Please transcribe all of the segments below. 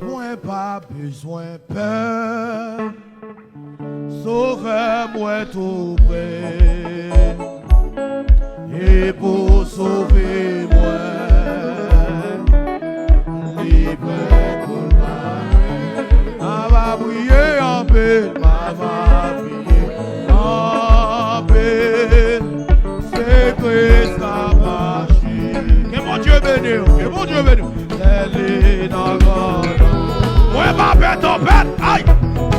Moi pas besoin peur, sauvez-moi tout près, et pour sauver moi, libre pour moi. On va prier en paix, on va prier en paix, c'est Christ a marché. Que mon Dieu bénisse, que mon Dieu bénisse. Elle est dans le monde. Ouais, ma bête en bête, aïe!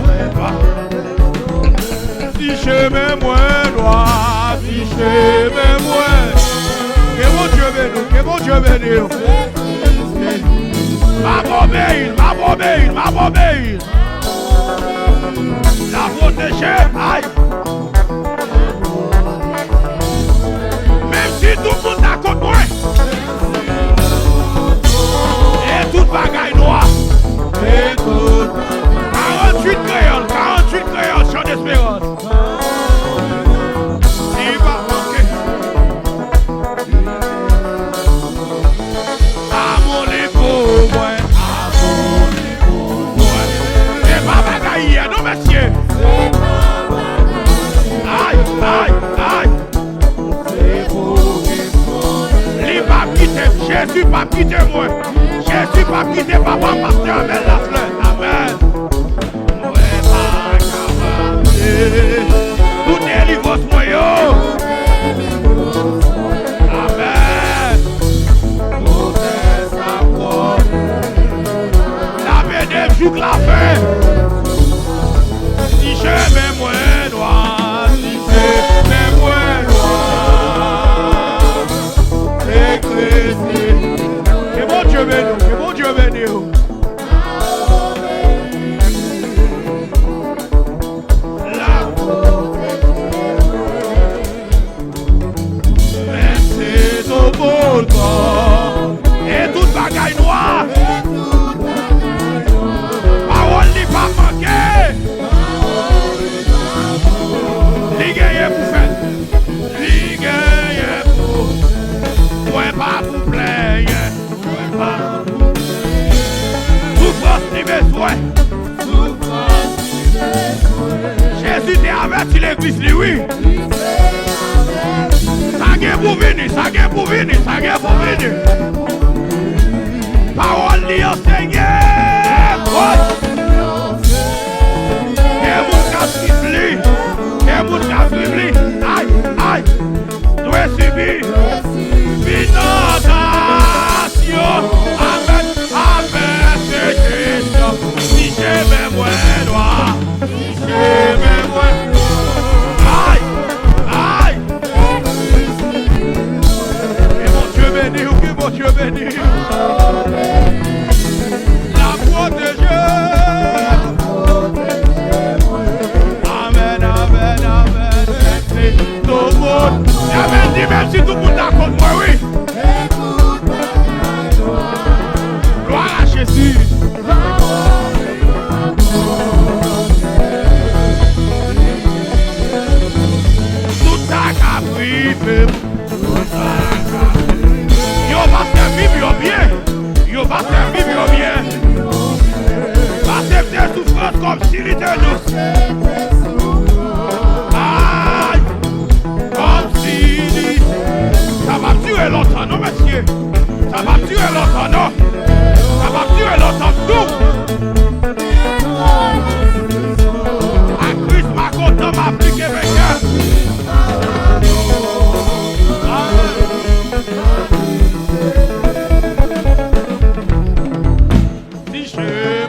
Ouais, ma si je m'aime noir, si je m'aime que mon Dieu bénisse, que mon Dieu bénisse. Ma bombe, ma bombe, ma bombe. La protéger, aïe! Même si tout le monde a contre moi. Et toute bagaille noire. Et tout. 48 créoles, chant d'espérance. Il va manquer. Amour pour moi. Amour pour moi. C'est pas bagaille, non monsieur. Aïe, aïe, aïe. C'est pour les papes qui t'aiment. Jésus pas quitter moi. Jésus pas quitter papa pasteur avec la fleur. Amen. Ouais, pas capable. Tout délivrance moi yo. Amen. Tout est sa propre. La bénédiction joue la fin. Si je mets moins noir, si je mets moins noir, c'est Christ. Que mon Dieu bénisse, que mon Dieu bénisse. C'est au volcan et toute bagaille noire. Parole n'est pas manquée. Ligue pour faire. Ligue pour. Moi pas pour plaire. Souffrance ni besoin. Jésus t'a averti l'église, oui. Ça vient pour venir, ça vient pour venir, ça vient pour venir. Parole li enseigne. Et mon casque li, et mon casque li. Aïe, aïe. Doit subir. Finance. Amen, amen, c'est Christ. Si j'aime moi, noir, si j'aime moi, aïe, aïe. Que mon Dieu bénisse, que mon Dieu bénisse. La protéger. Amen, amen, amen. C'est tout le monde. Amen, dis même si tout le monde d'accord, moi, oui. Gloire à Jésus. Tout ça qu'a pris, yo va servir bien. Yo va servir bien. Va servir souffrance comme s'il était douce. Aïe, comme s'il. Ça va durer longtemps, non monsieur. Ça va durer longtemps, non. Ça va durer longtemps, tout. À Christ, ma content m'appliquer avec elle. Si je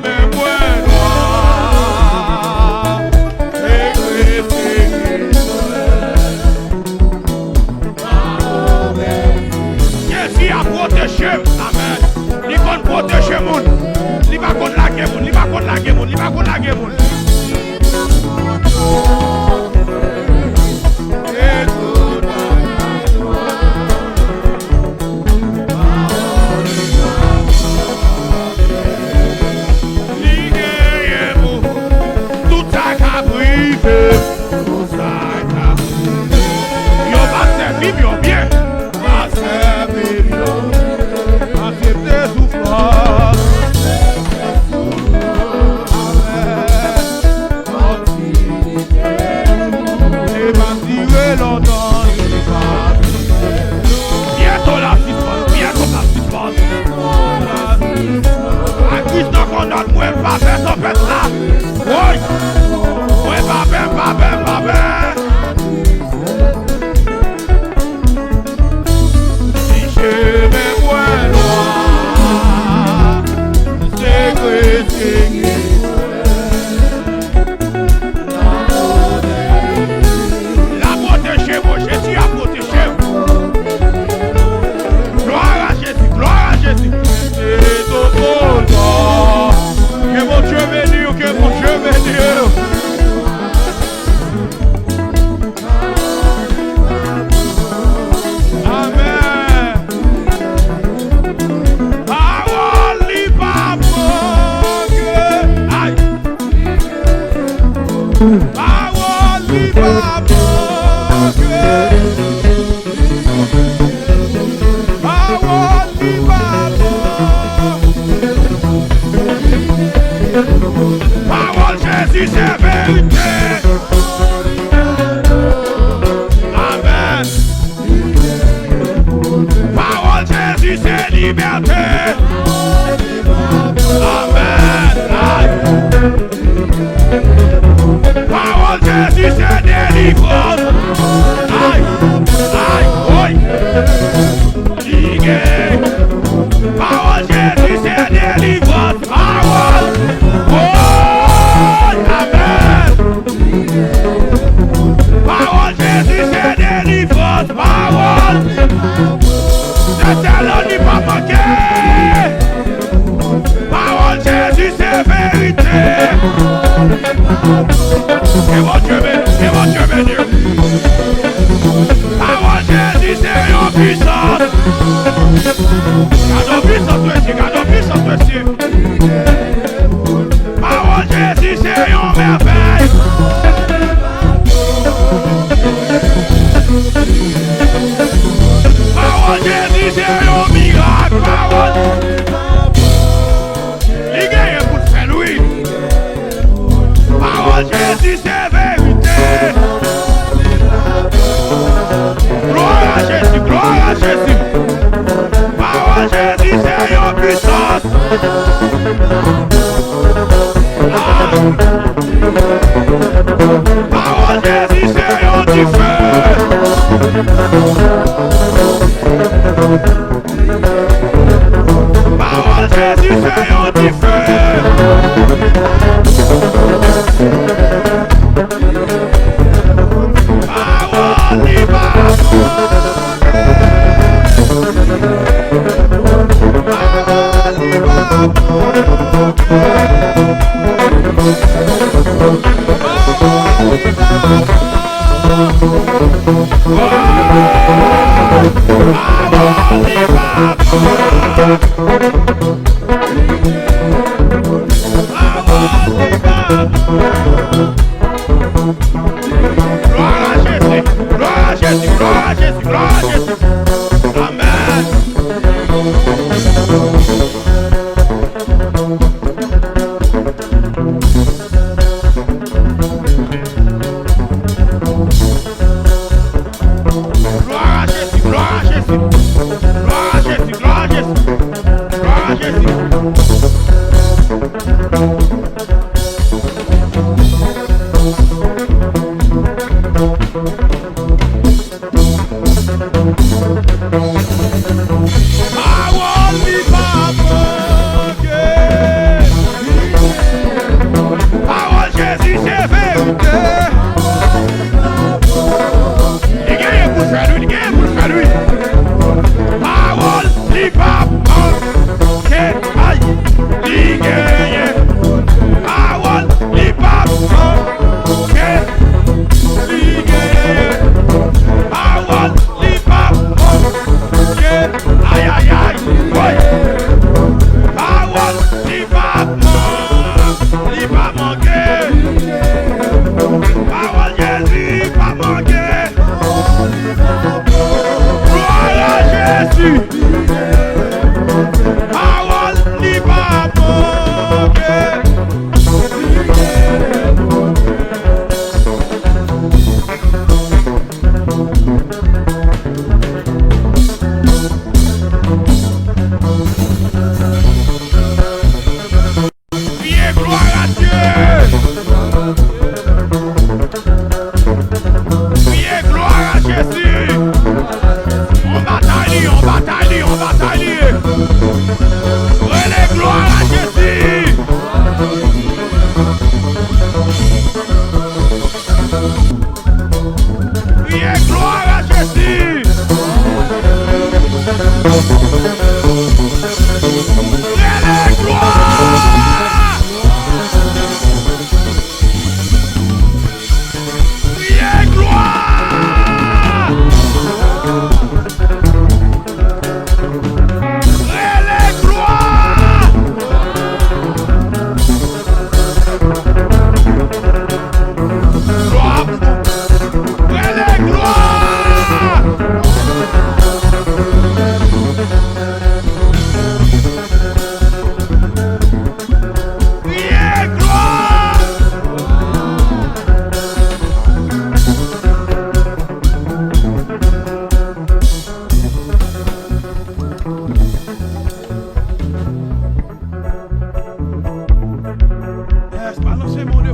m'aime noir, et Christ. Jésus a protégé. Amen. Il va protéger les gens. Il va contre la guerre. Il va contre la guerre. Il va contre la guerre. Tout ça qu'a privé. Tout ça qu'a privé. Yo va servir bien. Va servir bien. Va servir souffrance. condamne, moi, pas faire ton pète là. Oui. Moi, pas faire, pas faire, pas faire. Si je vais moins loin, c'est que c'est qui. La protégé, moi, Jésus a protégé. Gloire à Jésus, gloire à Jésus. C'est ton nom. Que mon Dieu bénisse, que mon Dieu bénisse. Amen. Parole pas manque. Aïe. Parole pas manque. Parole pas manque. Parole Jésus c'est vérité. Amen. Parole Jésus c'est liberté. Amen. Aïe. Parole Jésus c'est délivrance. Aïe. Aïe. Oui. Ligue. Parole Jésus c'est délivrance. Parole. Oh. Amen. Parole Jésus c'est délivrance. Parole. Je t'ai dit pas manquer. Parole Jésus c'est vérité. Et mon Dieu bénisse, et mon Dieu bénisse. Parole Jésus c'est une puissance. Garde puissance aussi, garde puissance aussi. Parole Jésus c'est une merveille. Parole Jésus c'est un miracle. Parole. Il gagne pour faire lui. Parole Jésus c'est vérité. Gloire à Jésus, gloire à Jésus. Parole Jésus c'est une puissance. Parole Jésus c'est un du feu. Parole Jésus c'est un du feu. Parole libre. Parole libre. Gloire à Jésus, gloire à Jésus, gloire à Jésus, gloire à Jésus. Amen. Gloire à Jésus, gloire à Jésus, gloire à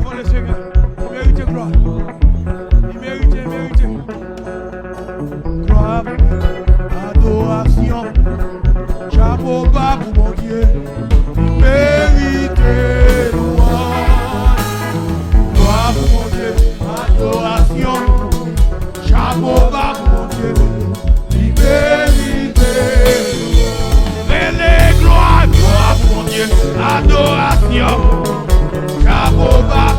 devant le Seigneur. Il mérite gloire. Il mérite. Gloire, adoration. Chapeau bas pour mon Dieu. Il mérite louange. Gloire pour mon Dieu. Adoration. Chapeau bas pour mon Dieu. Il mérite louange. Belle gloire pour mon Dieu. Adoration. Chapeau bas.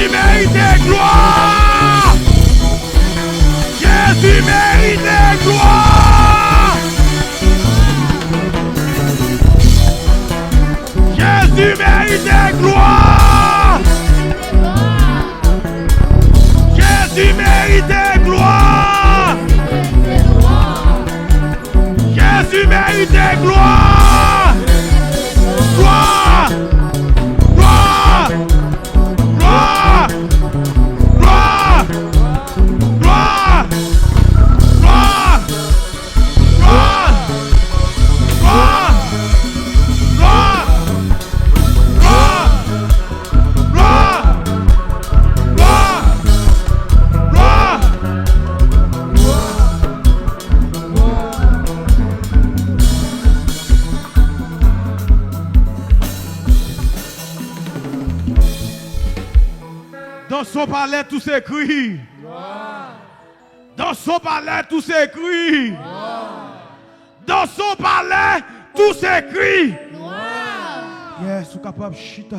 Jésus mérite gloire. Jésus mérite gloire. Jésus mérite gloire. Jésus mérite gloire. Jésus mérite gloire. Gloire. Gloire. Gloire. Gloire. Gloire. Gloire. Gloire. Gloire. Gloire. Dans son palais, tout s'écrit. Dans son palais, tout s'écrit. Dans son palais, tout s'écrit. Yes, vous capable chita.